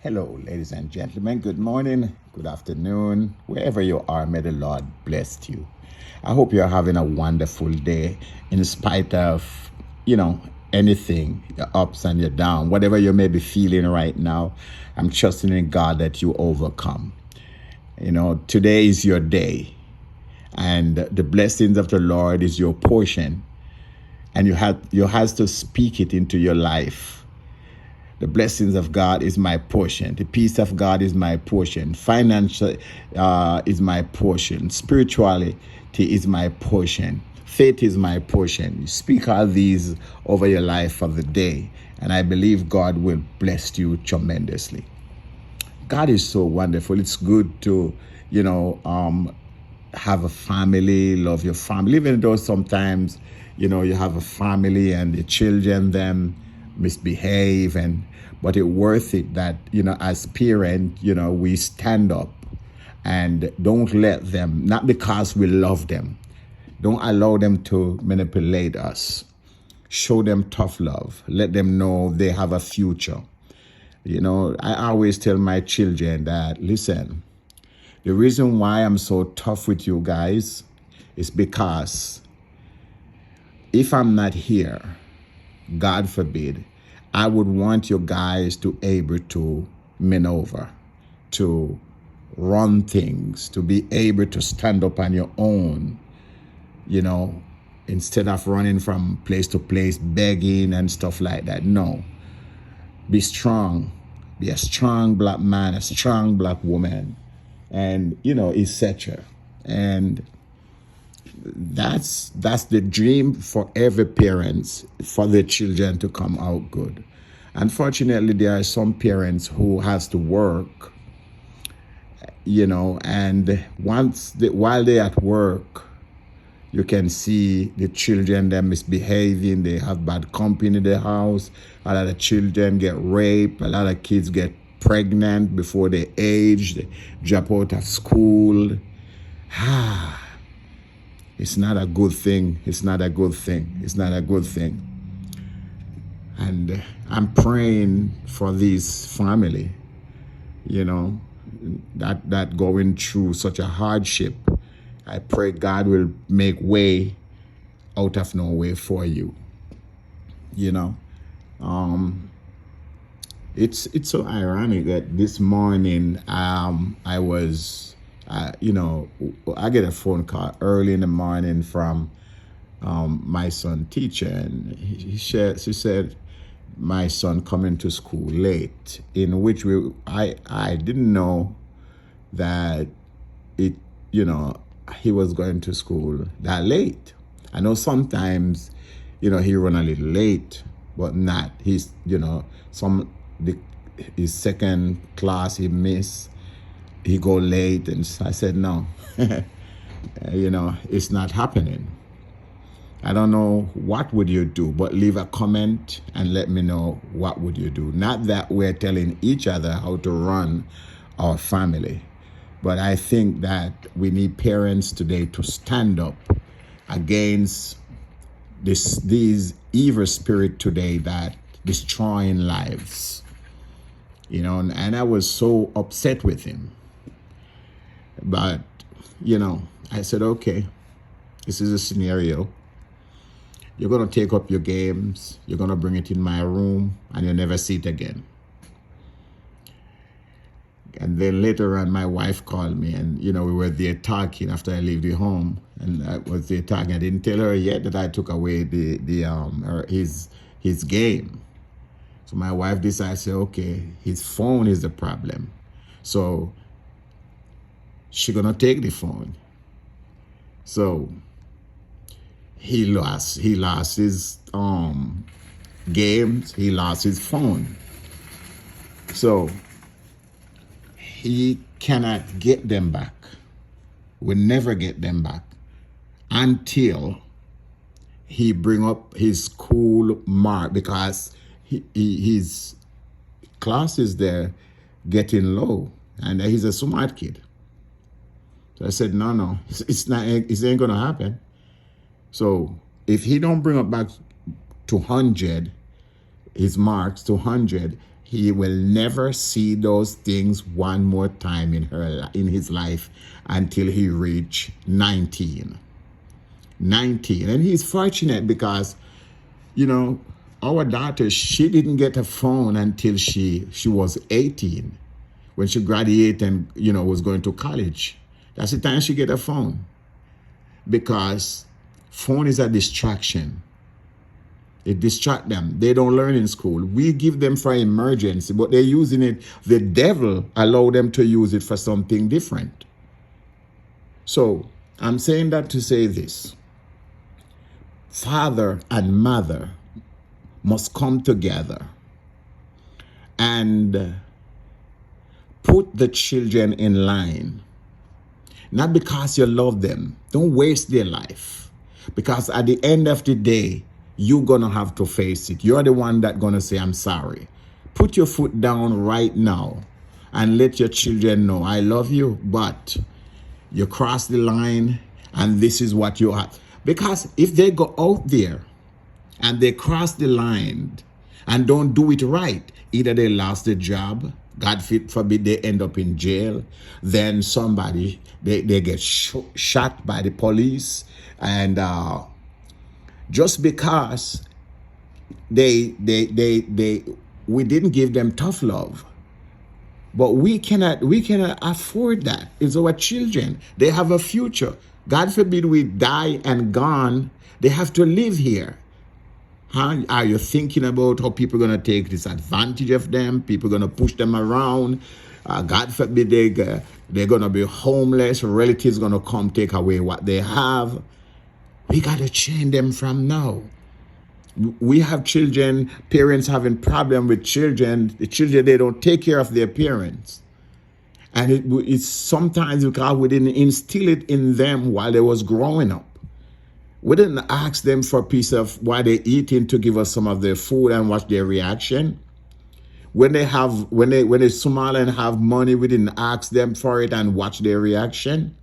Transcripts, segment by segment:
Hello, ladies and gentlemen. Good morning, good afternoon, wherever you are. May the Lord bless you. I hope you're having a wonderful day in spite of, anything, your ups and your downs, whatever you may be feeling right now. I'm trusting in God that you overcome. Today is your day, and the blessings of the Lord is your portion, and you have to speak it into your life. The blessings of God is my portion. The peace of God is my portion. Financial is my portion. Spirituality is my portion. Faith is my portion. You speak all these over your life for the day, and I believe God will bless you tremendously. God is so wonderful. It's good to, have a family, love your family, even though sometimes, you have a family and the children, them misbehave, but it's worth it that, as parent, we stand up and don't let them, not because we love them, don't allow them to manipulate us. Show them tough love. Let them know they have a future. I always tell my children that, listen, the reason why I'm so tough with you guys is because if I'm not here, God forbid, I would want you guys to able to maneuver, to run things, to be able to stand up on your own, instead of running from place to place, begging and stuff like that. No. Be strong. Be a strong black man, a strong black woman, and, etc. And that's the dream for every parent, for their children to come out good. Unfortunately, there are some parents who has to work, and while they're at work, you can see the children, they're misbehaving, they have bad company in the house. A lot of children get raped, a lot of kids get pregnant before their age, they drop out of school. It's not a good thing. It's not a good thing. It's not a good thing. And I'm praying for this family, that going through such a hardship. I pray God will make way out of no way for you. It's so ironic that this morning I was, I get a phone call early in the morning from my son teacher, and she said my son coming to school late, in which I didn't know that he was going to school that late. I know sometimes, he run a little late, but not. He's, his second class he missed, he go late, and I said, no, it's not happening. I don't know what would you do, but leave a comment and let me know what would you do. Not that we're telling each other how to run our family, but I think that we need parents today to stand up against these evil spirit today that destroying lives. And I was so upset with him. But, I said, okay, this is a scenario. You're going to take up your games, you're going to bring it in my room, and you'll never see it again. And then later on, my wife called me, and, we were there talking after I left the home. And I was there talking. I didn't tell her yet that I took away his game. So my wife decided to say, okay, his phone is the problem. So she's going to take the phone. So he lost his games, he lost his phone. So he cannot get them back. Will never get them back until he bring up his school mark, because his class is there getting low, and he's a smart kid. So I said, no, it ain't gonna happen. So if he don't bring up back to 100, his marks to 100, he will never see those things one more time in his life until he reach 19. And he's fortunate because, you know, our daughter, she didn't get a phone until she was 18, when she graduated and, you know, was going to college. That's the time she get a phone, because phone is a distraction. It distracts them. They don't learn in school. We give them for emergency, but they're using it. The devil allow them to use it for something different. So I'm saying that to say this. Father and mother must come together and put the children in line. Not because you love them. Don't waste their life. Because at the end of the day, you're going to have to face it. You're the one that's going to say, I'm sorry. Put your foot down right now and let your children know, I love you, but you crossed the line and this is what you have. Because if they go out there and they cross the line and don't do it right, either they lost their job, God forbid they end up in jail, then somebody, they get shot by the police, and just because we didn't give them tough love. But we cannot afford that. It's our children. They have a future. God forbid we die and gone. They have to live here. Huh? Are you thinking about how people are going to take disadvantage of them? People are going to push them around. God forbid they're going to be homeless. Relatives going to come take away what they have. We got to change them from now. We have children, parents having problem with children. The children, they don't take care of their parents. And it's sometimes because we didn't instill it in them while they was growing up. We didn't ask them for a piece of what they're eating to give us some of their food and watch their reaction. When they smile and have money, we didn't ask them for it and watch their reaction.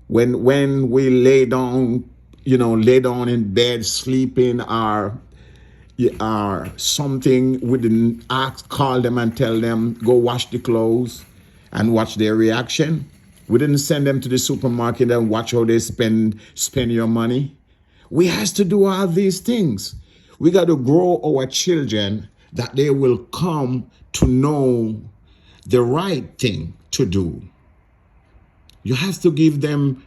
When we lay down in bed sleeping or something, we didn't call them and tell them, go wash the clothes and watch their reaction. We didn't send them to the supermarket and watch how they spend your money. We have to do all these things. We got to grow our children that they will come to know the right thing to do. You have to give them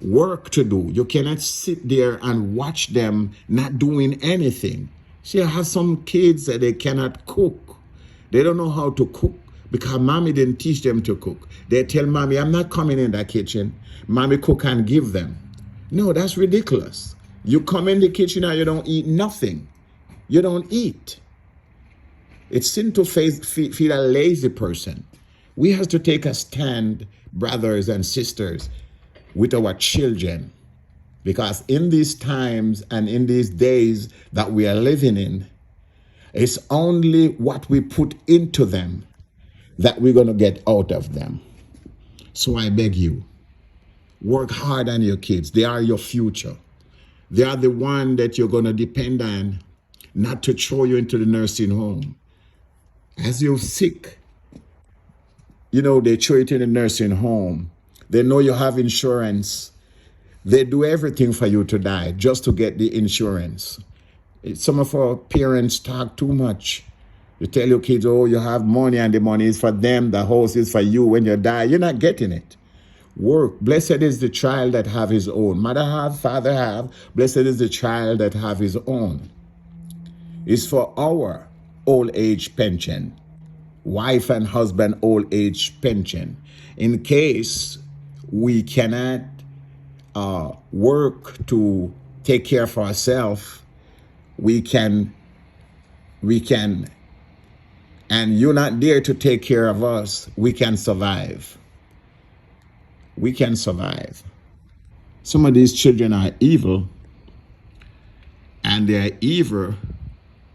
work to do. You cannot sit there and watch them not doing anything. See, I have some kids that they cannot cook. They don't know how to cook because mommy didn't teach them to cook. They tell mommy, I'm not coming in that kitchen. Mommy cook and give them. No, that's ridiculous. You come in the kitchen and you don't eat nothing. You don't eat. It's sin to feed a lazy person. We have to take a stand, brothers and sisters, with our children. Because in these times and in these days that we are living in, it's only what we put into them that we're going to get out of them. So I beg you, work hard on your kids. They are your future. They are the one that you're going to depend on, not to throw you into the nursing home. As you're sick, they throw you to the nursing home. They know you have insurance. They do everything for you to die just to get the insurance. Some of our parents talk too much. You tell your kids, oh, you have money and the money is for them. The house is for you. When you die, you're not getting it. Work. Blessed is the child that have his own. Mother have, father have. Blessed is the child that have his own. It's for our old age pension. Wife and husband old age pension. In case we cannot work to take care of ourselves, we can, and you're not there to take care of us, we can survive. We can survive. Some of these children are evil, and they're evil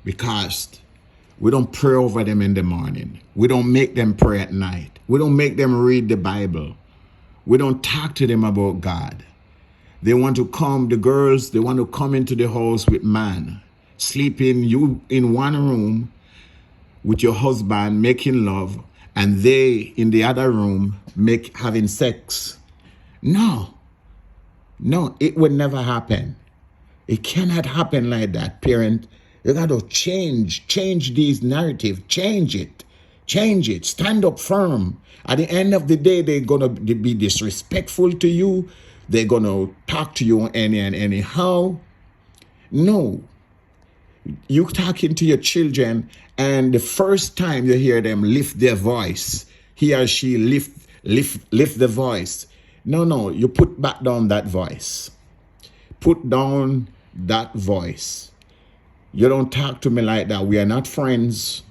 because we don't pray over them in the morning. We don't make them pray at night. We don't make them read the Bible. We don't talk to them about God. They want to come, the girls, they want to come into the house with man, sleeping you in one room, with your husband making love and they in the other room having sex. No, it would never happen. It cannot happen like that, parent. You got to change these narrative, change it, stand up firm. At the end of the day, they're going to be disrespectful to you. They're going to talk to you anyhow. No, you talking to your children, and the first time you hear them lift their voice, he or she lift the voice. No, you put back down that voice. Put down that voice. You don't talk to me like that. We are not friends.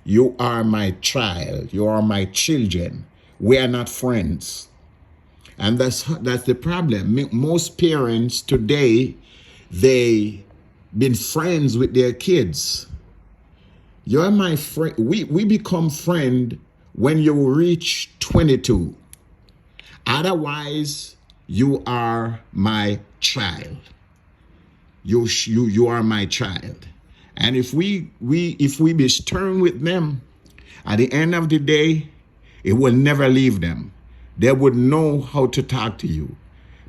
You are my child. You are my children. We are not friends. And that's the problem. Most parents today, they been friends with their kids. You're my friend. We become friend when you reach 22. Otherwise, you are my child. You are my child. And if we be stern with them, at the end of the day, it will never leave them. They would know how to talk to you.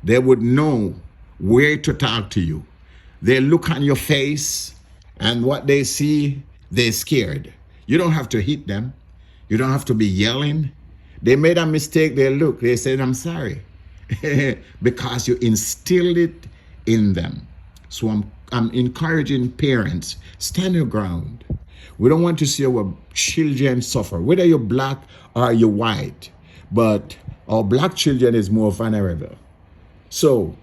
They would know where to talk to you. They look on your face, and what they see, they're scared. You don't have to hit them. You don't have to be yelling. They made a mistake, they said, I'm sorry. Because you instilled it in them. So I'm encouraging parents, stand your ground. We don't want to see our children suffer, whether you're black or you're white. But our black children is more vulnerable. So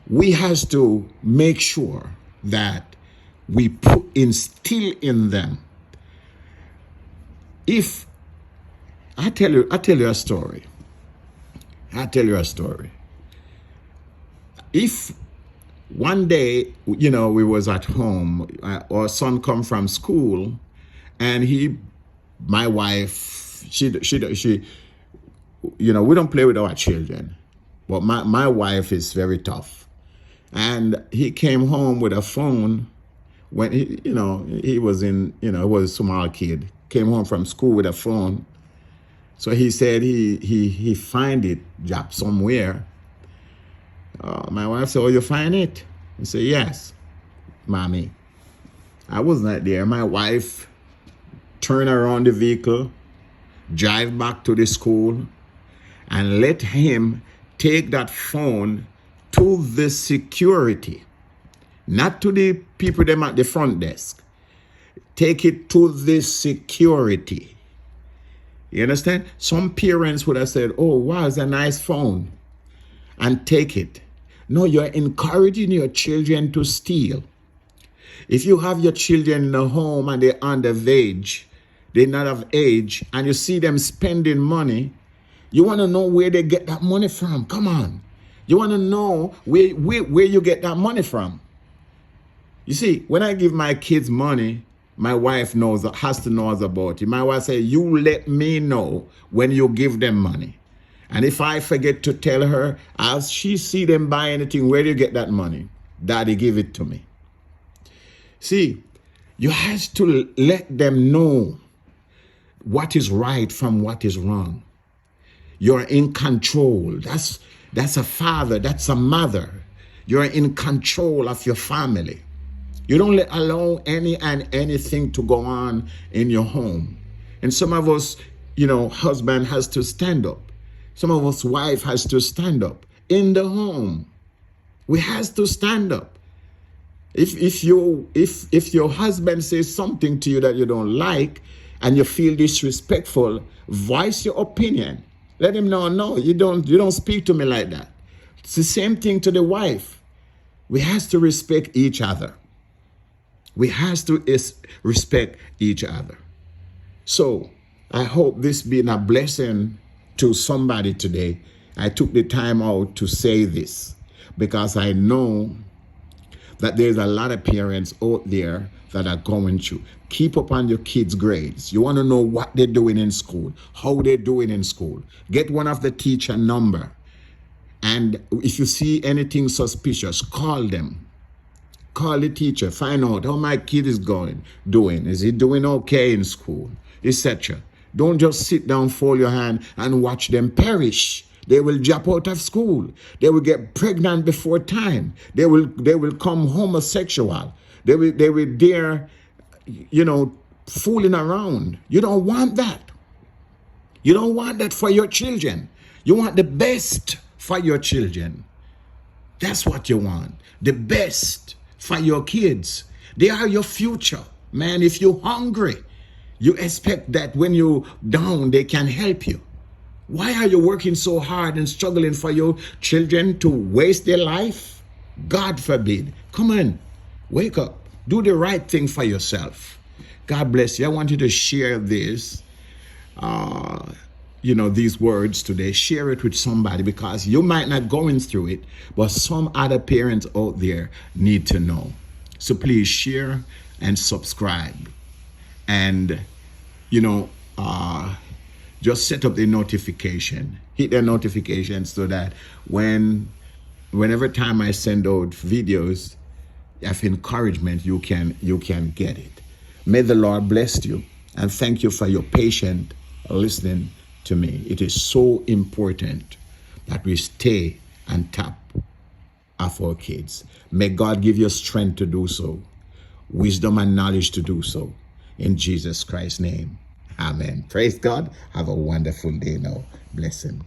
we have to make sure that we instill in them. If I tell you a story. If one day, we was at home, our son come from school, and my wife, she, we don't play with our children, but my wife is very tough. And he came home with a phone when he was he was a small kid, came home from school with a phone. So he said he find it dropped somewhere. My wife said, "Oh, you find it?" He said, "Yes, mommy." I was not there. My wife turned around the vehicle, drive back to the school, and let him take that phone to the security, not to the people them at the front desk. Take it to the security. You understand? Some parents would have said, "Oh, wow, it's a nice phone," and take it. No, you're encouraging your children to steal. If you have your children in the home and they're underage, they're not of age, and you see them spending money, you want to know where they get that money from. Come on. You want to know where you get that money from. You see, when I give my kids money, my wife has to know about it. My wife says, "You let me know when you give them money." And if I forget to tell her, as she see them buy anything, "Where do you get that money?" "Daddy, give it to me." See, you have to let them know what is right from what is wrong. You're in control. That's a father. That's a mother. You're in control of your family. You don't allow anything to go on in your home. And some of us, husband has to stand up. Some of us, wife has to stand up in the home. We has to stand up. If your husband says something to you that you don't like and you feel disrespectful, voice your opinion. Let him know, "No, you don't speak to me like that." It's the same thing to the wife. We has to respect each other. We have to respect each other. So I hope this been a blessing to somebody today. I took the time out to say this because I know that there's a lot of parents out there that are going through. Keep up on your kids' grades. You want to know what they're doing in school, how they're doing in school. Get one of the teacher number. And if you see anything suspicious, call them. Call the teacher, find out how my kid is doing. Is he doing okay in school, etc. Don't just sit down, fold your hand, and watch them perish. They will drop out of school. They will get pregnant before time. They will come homosexual. They will dare, fooling around. You don't want that. You don't want that for your children. You want the best for your children. That's what you want. The best for your kids. They are your future. Man, if you're hungry, you expect that when you're down, they can help you. Why are you working so hard and struggling for your children to waste their life? God forbid. Come on, wake up. Do the right thing for yourself. God bless you. I want you to share this, these words today. Share it with somebody, because you might not going through it, but some other parents out there need to know. So please share and subscribe. And, just set up the notification. Hit the notification so that whenever time I send out videos of encouragement, you can get it. May the Lord bless you, and thank you for your patient listening to me. It is so important that we stay on top of our kids. May God give you strength to do so, wisdom and knowledge to do so. In Jesus Christ's name. Amen. Praise God. Have a wonderful day now. Blessing.